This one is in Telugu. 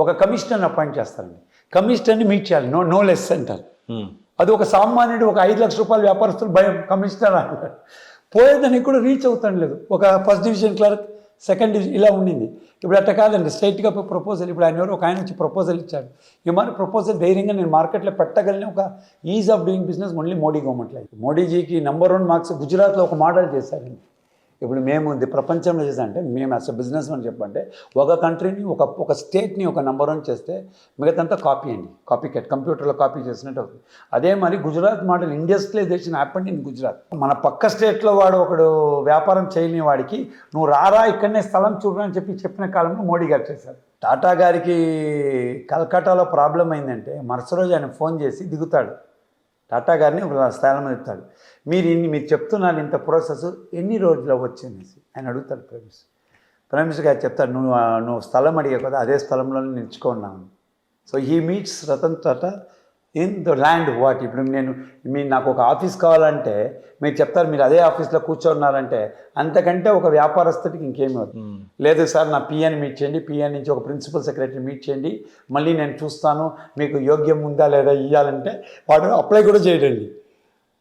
ఒక కమిషనర్ని అపాయింట్ చేస్తారండి. కమిషనర్ని మీట్ చేయాలి, నో లెస్ అంటారు. అది ఒక సామాన్యుడు, ఒక 5 లక్షల రూపాయల వ్యాపారస్తులు భయం కమిషనర్ అంటారు. పోయేదానికి కూడా రీచ్ అవుతాను లేదు. ఒక first division clerk, second division ఇలా ఉండింది. ఇప్పుడు అట్లా కాదండి, స్ట్రైట్గా ప్రపోజల్. ఇప్పుడు ఒక ఆయన వచ్చి ప్రపోజల్ ఇచ్చాడు. ఈ మరి ప్రపోజల్ ధైర్యంగా నేను మార్కెట్లో పెట్టగలిగిన ఒక is of doing business only Modi గవర్నమెంట్లో. మోడీజీకి నెంబర్ 1 మార్క్స్ గుజరాత్లో ఒక మోడల్ చేశారండి. ఇప్పుడు మేము ప్రపంచంలో చేసామంటే మేము యాజ్ అ బిజినెస్ అని చెప్పంటే ఒక కంట్రీని ఒక స్టేట్ని ఒక నెంబర్ 1 చేస్తే మిగతాంతా కాపీ అండి, కాపీ కట్, కంప్యూటర్లో కాపీ చేసినట్టు అవుతుంది. అదే మరి Gujarat model industrialisation happened in Gujarat. మన పక్క స్టేట్లో వాడు ఒకడు వ్యాపారం చేయని వాడికి నువ్వు రారా ఇక్కడనే స్థలం చూడరా అని చెప్పిన కాలంలో మోడీ గారు చేశారు. టాటా గారికి కల్కటాలో ప్రాబ్లం అయిందంటే మరుసటి రోజు ఆయన ఫోన్ చేసి దిగుతాడు, టాటా గారిని ఒక స్థలం ఎత్తాడు. మీరు చెప్తున్నారు ఇంత ప్రాసెస్ ఎన్ని రోజులు వచ్చింది ఆయన అడుగుతాడు. ప్రైమ్ మినిస్టర్ గారు చెప్తాడు, నువ్వు స్థలం అడిగావు కదా, అదే స్థలంలోనే నిలుచుకున్నాను. So he meets Ratan Tata in the land what. ఇప్పుడు నాకు ఒక ఆఫీస్ కావాలంటే మీరు చెప్తారు, మీరు అదే ఆఫీస్లో కూర్చోన్నారంటే అంతకంటే ఒక వ్యాపారస్తుడికి ఇంకేమీ అవుతుంది. లేదు సార్, నా పిఎని మీట్ చేయండి, పిఎన్ నుంచి ఒక ప్రిన్సిపల్ సెక్రటరీ మీట్ చేయండి, మళ్ళీ నేను చూస్తాను మీకు యోగ్యం ఉందా లేదా ఇవ్వాలంటే వాడు అప్లై కూడా చేయడండి.